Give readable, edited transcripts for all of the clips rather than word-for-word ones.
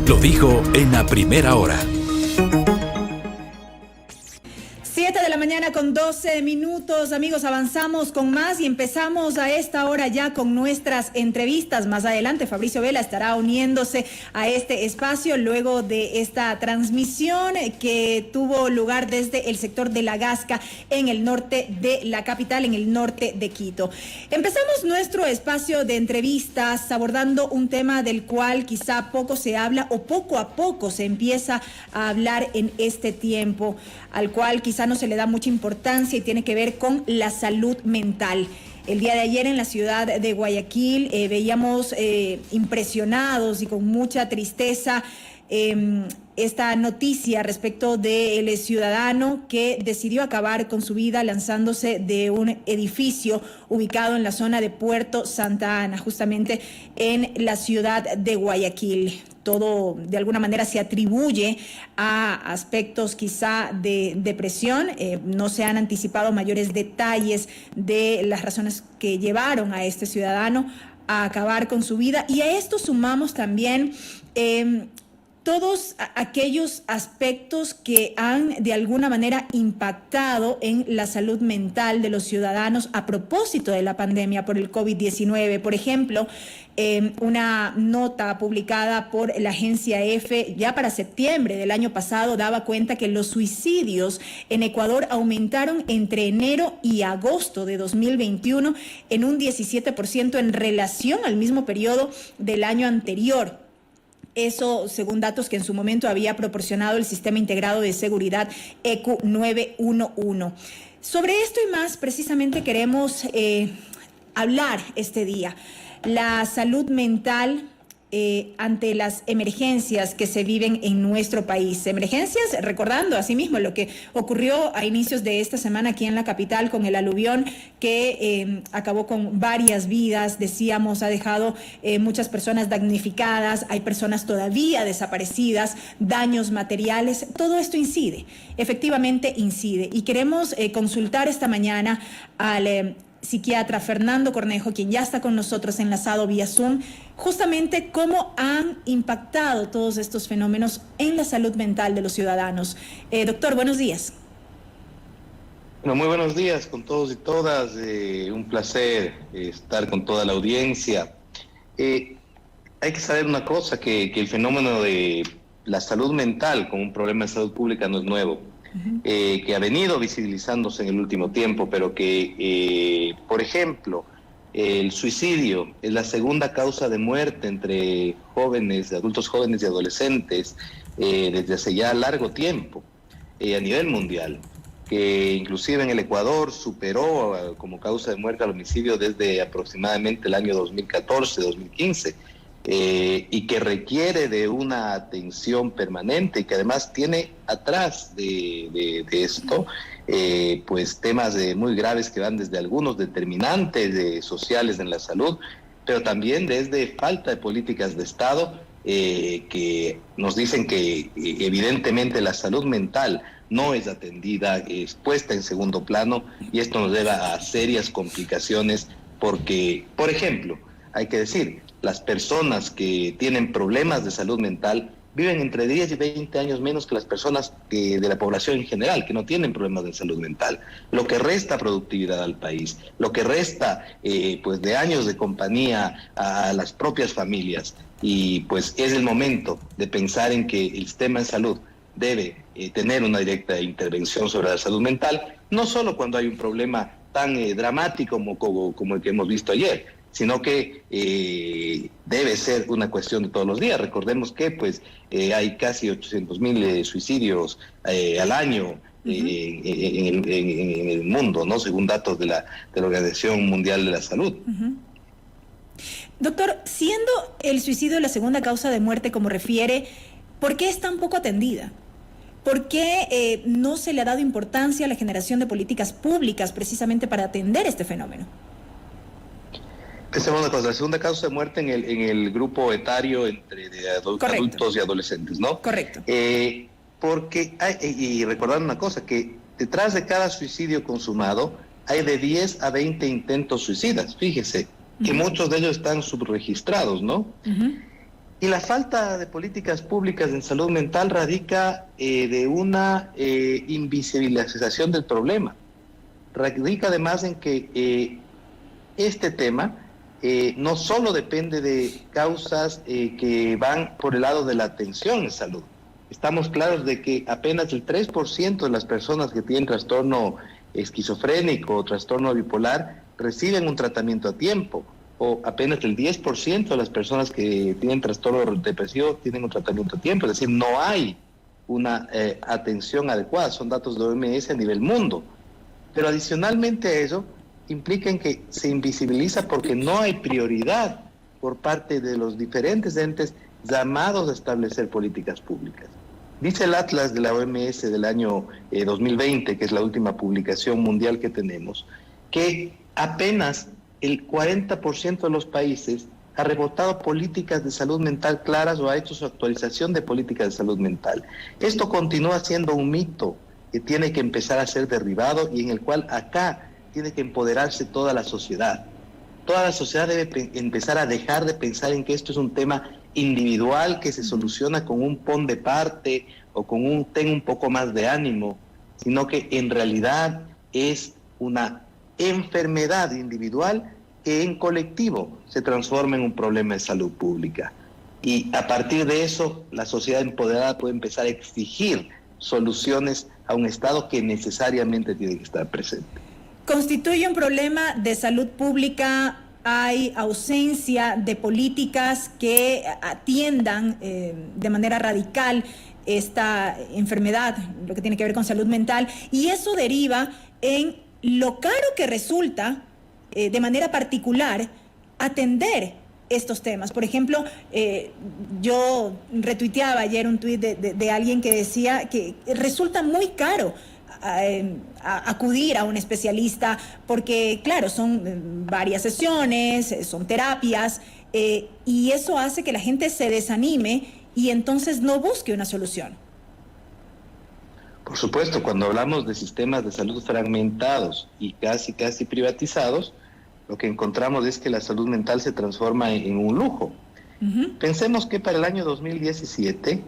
Lo dijo en la primera hora. 7 de la mañana con 12 minutos, amigos, avanzamos con más y empezamos a esta hora ya con nuestras entrevistas. Más adelante Fabricio Vela estará uniéndose a este espacio luego de esta transmisión que tuvo lugar desde el sector de La Gasca en el norte de la capital, en el norte de Quito. Empezamos nuestro espacio de entrevistas abordando un tema del cual quizá poco se habla o poco a poco se empieza a hablar en este tiempo, al cual quizá no se le da mucha importancia y tiene que ver con la salud mental. El día de ayer en la ciudad de Guayaquil veíamos impresionados y con mucha tristeza esta noticia respecto del ciudadano que decidió acabar con su vida lanzándose de un edificio ubicado en la zona de Puerto Santa Ana, justamente en la ciudad de Guayaquil. Todo de alguna manera se atribuye a aspectos quizá de depresión. No se han anticipado mayores detalles de las razones que llevaron a este ciudadano a acabar con su vida. Y a esto sumamos también todos aquellos aspectos que han de alguna manera impactado en la salud mental de los ciudadanos a propósito de la pandemia por el COVID-19. Por ejemplo, una nota publicada por la agencia EFE ya para septiembre del año pasado daba cuenta que los suicidios en Ecuador aumentaron entre enero y agosto de 2021 en un 17% en relación al mismo periodo del año anterior. Eso según datos que en su momento había proporcionado el Sistema Integrado de Seguridad ECU 911. Sobre esto y más precisamente queremos hablar este día. La salud mental ante las emergencias que se viven en nuestro país. Emergencias, recordando asimismo lo que ocurrió a inicios de esta semana aquí en la capital con el aluvión que acabó con varias vidas, decíamos, ha dejado muchas personas damnificadas, hay personas todavía desaparecidas, daños materiales, todo esto incide, efectivamente incide. Y queremos consultar esta mañana al psiquiatra Fernando Cornejo, quien ya está con nosotros enlazado vía Zoom, justamente cómo han impactado todos estos fenómenos en la salud mental de los ciudadanos. Doctor, buenos días. Bueno, muy buenos días con todos y todas. Un placer estar con toda la audiencia. Hay que saber una cosa, que el fenómeno de la salud mental como un problema de salud pública no es nuevo. Que ha venido visibilizándose en el último tiempo, pero que, por ejemplo, el suicidio es la segunda causa de muerte entre jóvenes, adultos jóvenes y adolescentes desde hace ya largo tiempo a nivel mundial, que inclusive en el Ecuador superó como causa de muerte al homicidio desde aproximadamente el año 2014-2015. Y que requiere de una atención permanente y que además tiene atrás de esto pues temas muy graves que van desde algunos determinantes sociales en la salud, pero también desde falta de políticas de Estado que nos dicen que evidentemente la salud mental no es atendida, es puesta en segundo plano, y esto nos lleva a serias complicaciones porque, por ejemplo, hay que decir, las personas que tienen problemas de salud mental viven entre 10 y 20 años menos que las personas de la población en general, que no tienen problemas de salud mental, lo que resta productividad al país, lo que resta pues de años de compañía a las propias familias. Y pues es el momento de pensar en que el sistema de salud debe tener una directa intervención sobre la salud mental, no solo cuando hay un problema tan dramático como el que hemos visto ayer, sino que debe ser una cuestión de todos los días. Recordemos que pues hay casi 800,000 suicidios al año en el mundo, ¿no? Según datos de la Organización Mundial de la Salud. Doctor, siendo el suicidio la segunda causa de muerte, como refiere, ¿por qué es tan poco atendida? ¿Por qué no se le ha dado importancia a la generación de políticas públicas precisamente para atender este fenómeno? Pensemos una cosa, la segunda causa de muerte en el grupo etario entre adultos y adolescentes, ¿no? Correcto. Porque y recordar una cosa, que detrás de cada suicidio consumado hay de 10 a 20 intentos suicidas, fíjese, que muchos de ellos están subregistrados, ¿no? Y la falta de políticas públicas en salud mental radica de una invisibilización del problema. Radica además en que este tema no solo depende de causas que van por el lado de la atención en salud. Estamos claros de que apenas el 3% de las personas que tienen trastorno esquizofrénico o trastorno bipolar reciben un tratamiento a tiempo, o apenas el 10% de las personas que tienen trastorno depresivo tienen un tratamiento a tiempo, es decir, no hay una atención adecuada, son datos de OMS a nivel mundo. Pero adicionalmente a eso, implican que se invisibiliza porque no hay prioridad por parte de los diferentes entes llamados a establecer políticas públicas. Dice el Atlas de la OMS del año 2020, que es la última publicación mundial que tenemos, que apenas el 40% de los países ha rebotado políticas de salud mental claras o ha hecho su actualización de políticas de salud mental. Esto continúa siendo un mito que tiene que empezar a ser derribado y en el cual acá tiene que empoderarse toda la sociedad. Toda la sociedad debe empezar a dejar de pensar en que esto es un tema individual que se soluciona con un pon de parte o con un ten un poco más de ánimo, sino que en realidad es una enfermedad individual que en colectivo se transforma en un problema de salud pública. Y a partir de eso, la sociedad empoderada puede empezar a exigir soluciones a un Estado que necesariamente tiene que estar presente. ¿Constituye un problema de salud pública? ¿Hay ausencia de políticas que atiendan de manera radical esta enfermedad, lo que tiene que ver con salud mental? Y eso deriva en lo caro que resulta, de manera particular, atender estos temas. Por ejemplo, yo retuiteaba ayer un tuit de alguien que decía que resulta muy caro acudir a un especialista porque, claro, son varias sesiones, son terapias, y eso hace que la gente se desanime y entonces no busque una solución. Por supuesto, cuando hablamos de sistemas de salud fragmentados y casi privatizados, lo que encontramos es que la salud mental se transforma en un lujo. Pensemos que para el año 2017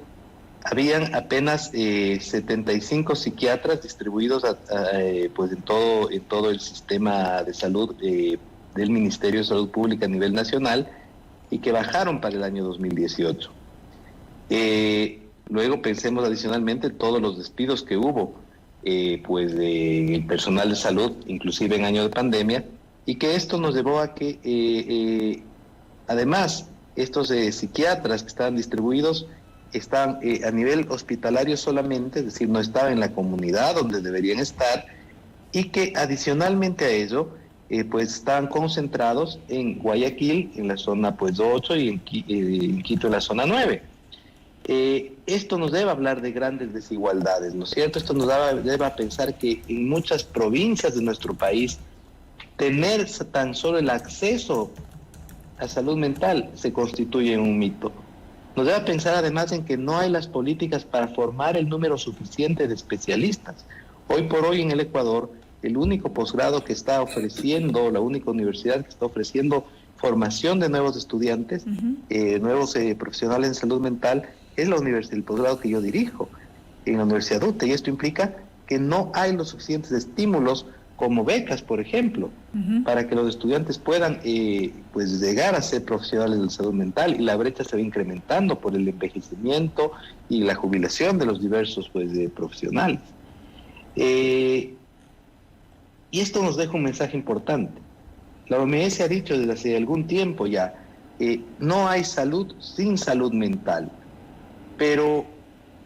habían apenas 75 psiquiatras distribuidos pues en todo el sistema de salud del Ministerio de Salud Pública a nivel nacional, y que bajaron para el año 2018. Luego pensemos adicionalmente todos los despidos que hubo pues del personal de salud, inclusive en año de pandemia, y que esto nos llevó a que además estos psiquiatras que estaban distribuidos están a nivel hospitalario solamente, es decir, no estaban en la comunidad donde deberían estar, y que adicionalmente a ello pues estaban concentrados en Guayaquil, en la zona pues 8, y en Quito, en la zona 9. Esto nos debe hablar de grandes desigualdades, ¿no es cierto? Esto nos debe a pensar que en muchas provincias de nuestro país tener tan solo el acceso a salud mental se constituye en un mito. Nos debe pensar además en que no hay las políticas para formar el número suficiente de especialistas. Hoy por hoy en el Ecuador, el único posgrado que está ofreciendo, la única universidad que está ofreciendo formación de nuevos estudiantes, nuevos profesionales en salud mental, es la universidad, el posgrado que yo dirijo en la Universidad UTE, y esto implica que no hay los suficientes estímulos como becas, por ejemplo, para que los estudiantes puedan pues llegar a ser profesionales de salud mental, y la brecha se va incrementando por el envejecimiento y la jubilación de los diversos pues, profesionales. Y esto nos deja un mensaje importante. La OMS ha dicho desde hace algún tiempo ya, no hay salud sin salud mental, pero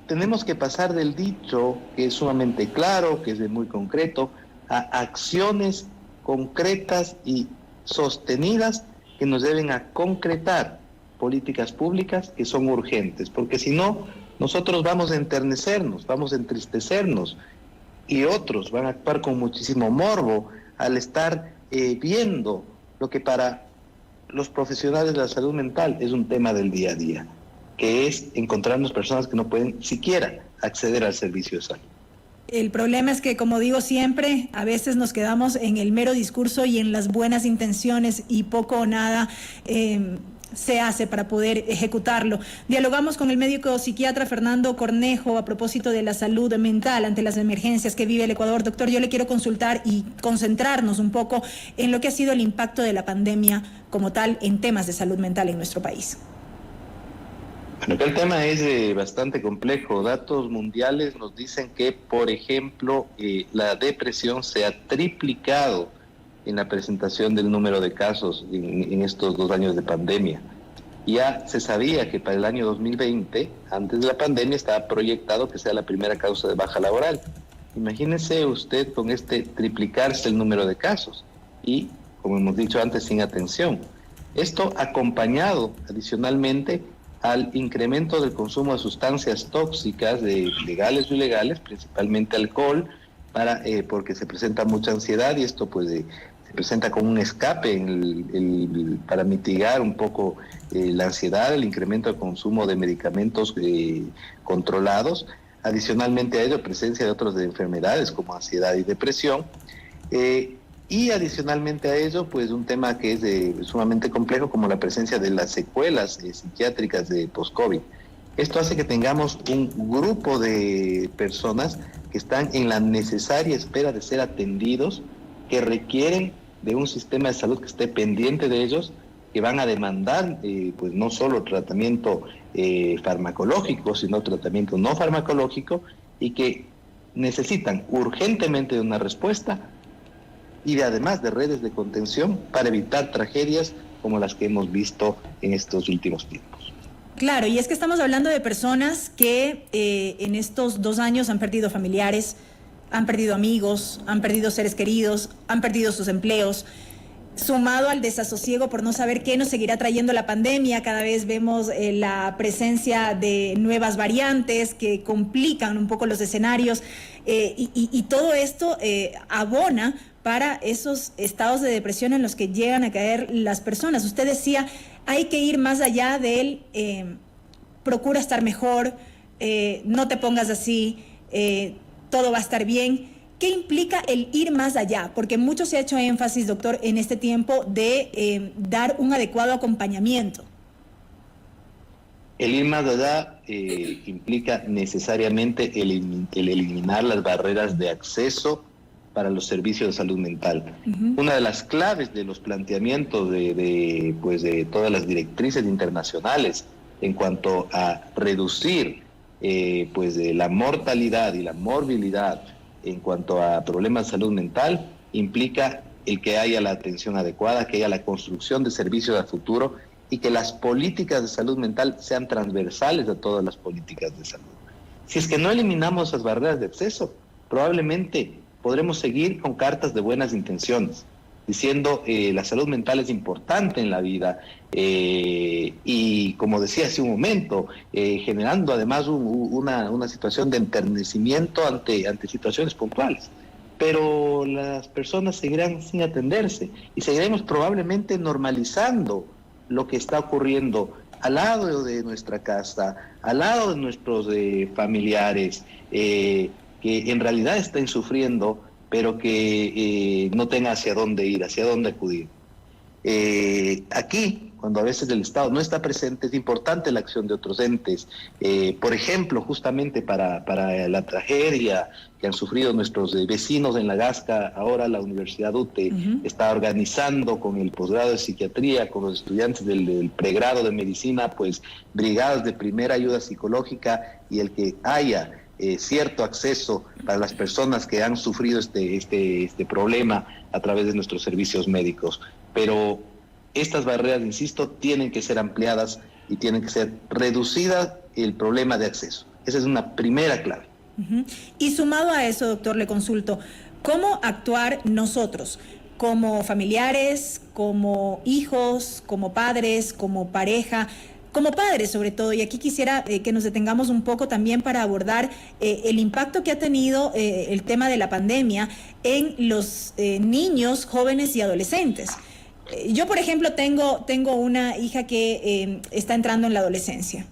tenemos que pasar del dicho, que es sumamente claro, que es muy concreto, a acciones concretas y sostenidas que nos deben a concretar políticas públicas que son urgentes, porque si no, nosotros vamos a enternecernos, vamos a entristecernos, y otros van a actuar con muchísimo morbo al estar viendo lo que para los profesionales de la salud mental es un tema del día a día, que es encontrarnos personas que no pueden siquiera acceder al servicio de salud. El problema es que, como digo siempre, a veces nos quedamos en el mero discurso y en las buenas intenciones y poco o nada se hace para poder ejecutarlo? Dialogamos con el médico psiquiatra Fernando Cornejo a propósito de la salud mental ante las emergencias que vive el Ecuador. Doctor, yo le quiero consultar y concentrarnos un poco en lo que ha sido el impacto de la pandemia como tal en temas de salud mental en nuestro país. Bueno, que el tema es bastante complejo. Datos mundiales nos dicen que, por ejemplo, la depresión se ha triplicado en la presentación del número de casos en estos 2 años de pandemia. Ya se sabía que para el año 2020, antes de la pandemia, estaba proyectado que sea la primera causa de baja laboral. Imagínese usted con triplicarse el número de casos y, como hemos dicho antes, sin atención. Esto acompañado adicionalmente al incremento del consumo de sustancias tóxicas, legales o ilegales, principalmente alcohol, porque se presenta mucha ansiedad y esto pues se presenta como un escape para mitigar un poco la ansiedad, el incremento del consumo de medicamentos controlados. Adicionalmente a ello, presencia de otras enfermedades como ansiedad y depresión. Y adicionalmente a ello, pues un tema que es sumamente complejo como la presencia de las secuelas psiquiátricas de post-COVID. Esto hace que tengamos un grupo de personas que están en la necesaria espera de ser atendidos, que requieren de un sistema de salud que esté pendiente de ellos, que van a demandar pues no solo tratamiento farmacológico, sino tratamiento no farmacológico, y que necesitan urgentemente de una respuesta y además de redes de contención para evitar tragedias como las que hemos visto en estos últimos tiempos. Claro, y es que estamos hablando de personas que en estos 2 años han perdido familiares, han perdido amigos, han perdido seres queridos, han perdido sus empleos, sumado al desasosiego por no saber qué nos seguirá trayendo la pandemia. Cada vez vemos la presencia de nuevas variantes que complican un poco los escenarios y todo esto abona para esos estados de depresión en los que llegan a caer las personas. Usted decía, hay que ir más allá del procura estar mejor, no te pongas así, todo va a estar bien. ¿Qué implica el ir más allá? Porque mucho se ha hecho énfasis, doctor, en este tiempo de dar un adecuado acompañamiento. El ir más allá implica necesariamente el eliminar las barreras de acceso para los servicios de salud mental. Uh-huh. Una de las claves de los planteamientos de todas las directrices internacionales en cuanto a reducir la mortalidad y la morbilidad en cuanto a problemas de salud mental implica el que haya la atención adecuada, que haya la construcción de servicios a futuro y que las políticas de salud mental sean transversales a todas las políticas de salud. Si es que no eliminamos esas barreras de acceso, probablemente podremos seguir con cartas de buenas intenciones, diciendo la salud mental es importante en la vida y, como decía hace un momento, generando además una situación de enternecimiento ante situaciones puntuales. Pero las personas seguirán sin atenderse y seguiremos probablemente normalizando lo que está ocurriendo al lado de nuestra casa, al lado de nuestros familiares, que en realidad estén sufriendo, pero que no tengan hacia dónde ir, hacia dónde acudir. Aquí, cuando a veces el Estado no está presente, es importante la acción de otros entes. Por ejemplo, justamente para la tragedia que han sufrido nuestros vecinos en La Gasca, ahora la Universidad UTE uh-huh. está organizando con el posgrado de psiquiatría, con los estudiantes del pregrado de medicina, pues brigadas de primera ayuda psicológica, y el que haya cierto acceso para las personas que han sufrido este problema a través de nuestros servicios médicos. Pero estas barreras, insisto, tienen que ser ampliadas y tienen que ser reducidas el problema de acceso. Esa es una primera clave. Uh-huh. Y sumado a eso, doctor, le consulto, ¿cómo actuar nosotros como familiares, como hijos, como padres, como pareja? Como padres, sobre todo, y aquí quisiera que nos detengamos un poco también para abordar el impacto que ha tenido el tema de la pandemia en los niños, jóvenes y adolescentes. Yo, por ejemplo, tengo una hija que está entrando en la adolescencia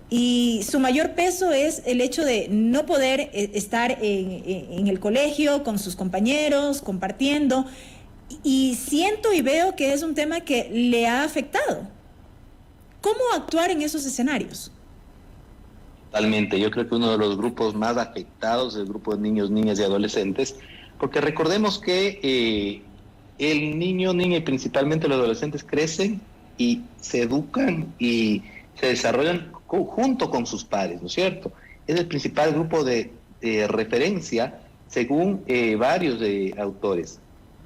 y su mayor peso es el hecho de no poder estar en el colegio con sus compañeros, compartiendo, y siento y veo que es un tema que le ha afectado. ¿Cómo actuar en esos escenarios? Totalmente, yo creo que uno de los grupos más afectados es el grupo de niños, niñas y adolescentes, porque recordemos que el niño, niña y principalmente los adolescentes crecen y se educan y se desarrollan junto con sus pares, ¿no es cierto? Es el principal grupo de referencia según varios autores.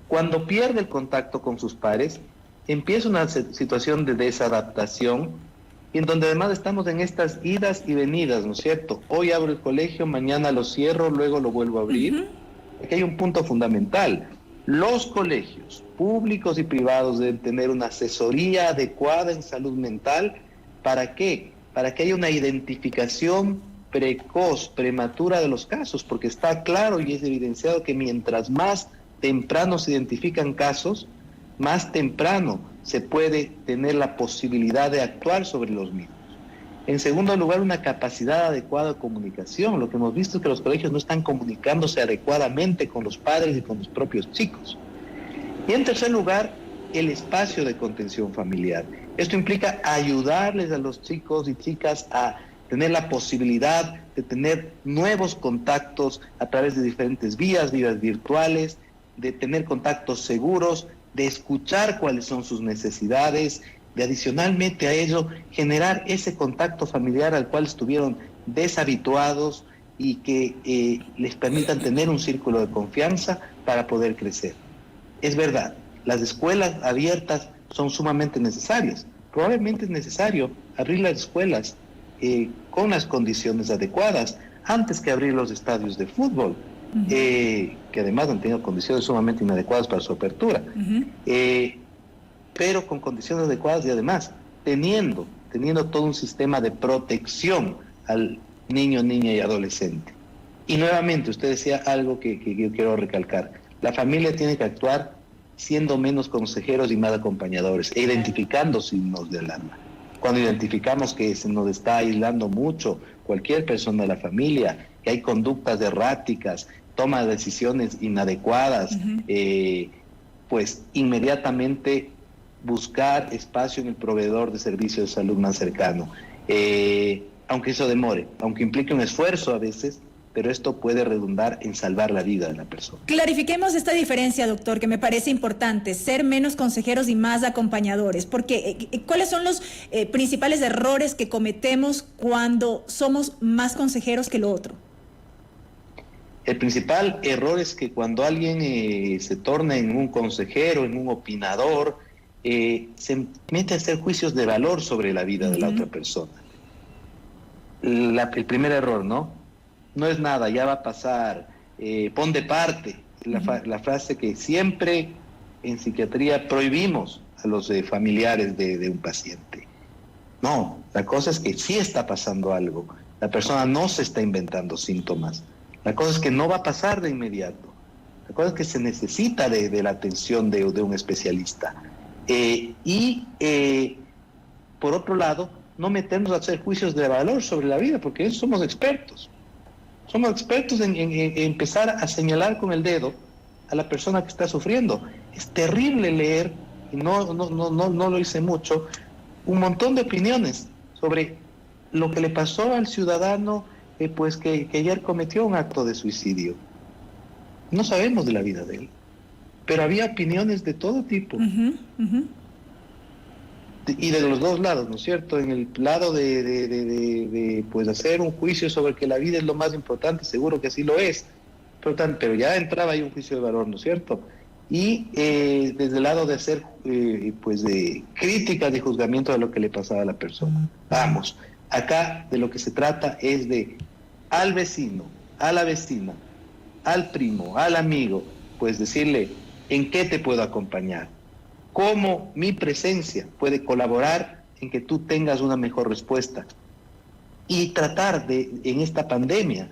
Cuando pierde el contacto con sus pares, empieza una situación de desadaptación, y en donde además estamos en estas idas y venidas, ¿no es cierto? Hoy abro el colegio, mañana lo cierro, luego lo vuelvo a abrir. Aquí hay un punto fundamental. Los colegios públicos y privados deben tener una asesoría adecuada en salud mental. ¿Para qué? Para que haya una identificación precoz, prematura de los casos, porque está claro y es evidenciado que mientras más temprano se identifican casos, más temprano se puede tener la posibilidad de actuar sobre los mismos. En segundo lugar, una capacidad adecuada de comunicación. Lo que hemos visto es que los colegios no están comunicándose adecuadamente con los padres y con los propios chicos. Y en tercer lugar, el espacio de contención familiar. Esto implica ayudarles a los chicos y chicas a tener la posibilidad de tener nuevos contactos a través de diferentes vías virtuales, de tener contactos seguros, de escuchar cuáles son sus necesidades, de adicionalmente a ello generar ese contacto familiar al cual estuvieron deshabituados y que les permitan tener un círculo de confianza para poder crecer. Es verdad, las escuelas abiertas son sumamente necesarias. Probablemente es necesario abrir las escuelas con las condiciones adecuadas antes que abrir los estadios de fútbol, que además han tenido condiciones sumamente inadecuadas para su apertura. Pero con condiciones adecuadas y además teniendo todo un sistema de protección al niño, niña y adolescente. Y nuevamente, usted decía algo que yo quiero recalcar. La familia tiene que actuar siendo menos consejeros y más acompañadores, e identificando signos de alarma. Cuando identificamos que se nos está aislando mucho cualquier persona de la familia, que hay conductas erráticas, toma de decisiones inadecuadas, pues inmediatamente buscar espacio en el proveedor de servicios de salud más cercano. Aunque eso demore, aunque implique un esfuerzo a veces, pero esto puede redundar en salvar la vida de la persona. Clarifiquemos esta diferencia, doctor, que me parece importante, ser menos consejeros y más acompañadores, porque ¿cuáles son los principales errores que cometemos cuando somos más consejeros que lo otro? El principal error es que cuando alguien se torna en un consejero, en un opinador, se mete a hacer juicios de valor sobre la vida de la otra persona. El primer error, ¿no? No es nada, ya va a pasar, pon de parte, la frase que siempre en psiquiatría prohibimos a los familiares de un paciente. No, la cosa es que sí está pasando algo, la persona no se está inventando síntomas, la cosa es que no va a pasar de inmediato, la cosa es que se necesita de la atención de un especialista. Por otro lado, no meternos a hacer juicios de valor sobre la vida, porque eso somos expertos. Somos expertos en empezar a señalar con el dedo a la persona que está sufriendo. Es terrible leer, y no lo hice mucho, un montón de opiniones sobre lo que le pasó al ciudadano pues que ayer cometió un acto de suicidio. No sabemos de la vida de él, pero había opiniones de todo tipo. Y de los dos lados, ¿no es cierto? En el lado de pues hacer un juicio sobre que la vida es lo más importante, seguro que sí lo es, pero ya entraba ahí un juicio de valor, ¿no es cierto? Y desde el lado de hacer pues de críticas y juzgamiento de lo que le pasaba a la persona. Vamos, acá de lo que se trata es de al vecino, a la vecina, al primo, al amigo, pues decirle, ¿en qué te puedo acompañar? ¿Cómo mi presencia puede colaborar en que tú tengas una mejor respuesta? Y tratar de, en esta pandemia,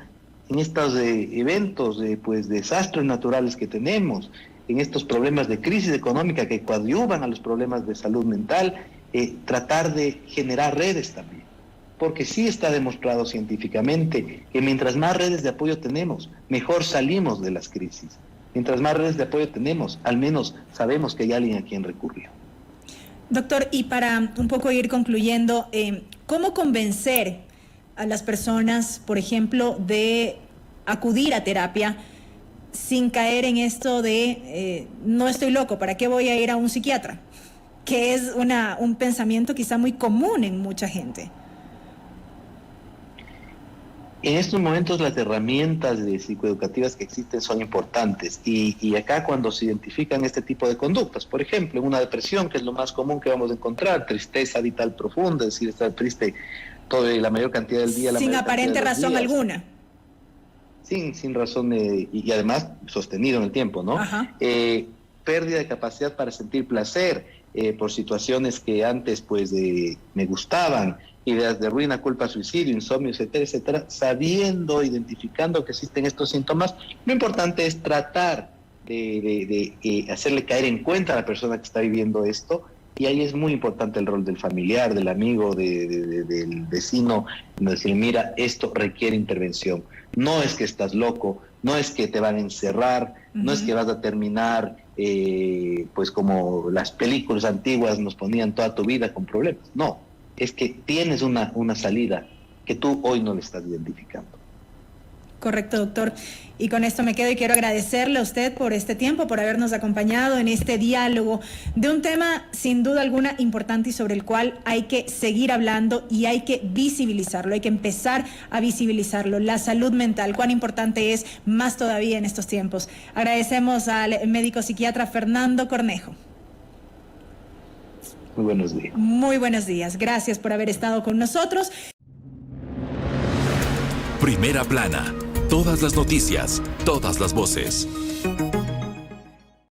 en estos eventos de desastres naturales que tenemos, en estos problemas de crisis económica que coadyuvan a los problemas de salud mental, tratar de generar redes también. Porque sí está demostrado científicamente que mientras más redes de apoyo tenemos, mejor salimos de las crisis. Mientras más redes de apoyo tenemos, al menos sabemos que hay alguien a quien recurrir. Doctor, y para un poco ir concluyendo, ¿cómo convencer a las personas, por ejemplo, de acudir a terapia sin caer en esto de no estoy loco, ¿para qué voy a ir a un psiquiatra? Que es un pensamiento quizá muy común en mucha gente. En estos momentos las herramientas psicoeducativas que existen son importantes y acá cuando se identifican este tipo de conductas, por ejemplo, en una depresión, que es lo más común que vamos a encontrar, tristeza vital profunda, es decir, estar triste la mayor cantidad del día. Sin aparente razón alguna. Sin razón y además sostenido en el tiempo, ¿no? Pérdida de capacidad para sentir placer por situaciones que antes pues me gustaban, ideas de ruina, culpa, suicidio, insomnio, etcétera, etcétera, sabiendo, identificando que existen estos síntomas. Lo importante es tratar de hacerle caer en cuenta a la persona que está viviendo esto, y ahí es muy importante el rol del familiar, del amigo, del vecino, decir, mira, esto requiere intervención. No es que estás loco, no es que te van a encerrar, no es que vas a terminar pues como las películas antiguas nos ponían toda tu vida con problemas. No, es que tienes una salida que tú hoy no le estás identificando. Correcto, doctor. Y con esto me quedo y quiero agradecerle a usted por este tiempo, por habernos acompañado en este diálogo de un tema sin duda alguna importante y sobre el cual hay que seguir hablando y hay que visibilizarlo, hay que empezar a visibilizarlo. La salud mental, cuán importante es más todavía en estos tiempos. Agradecemos al médico psiquiatra Fernando Cornejo. Muy buenos días. Muy buenos días. Gracias por haber estado con nosotros. Primera Plana. Todas las noticias, todas las voces.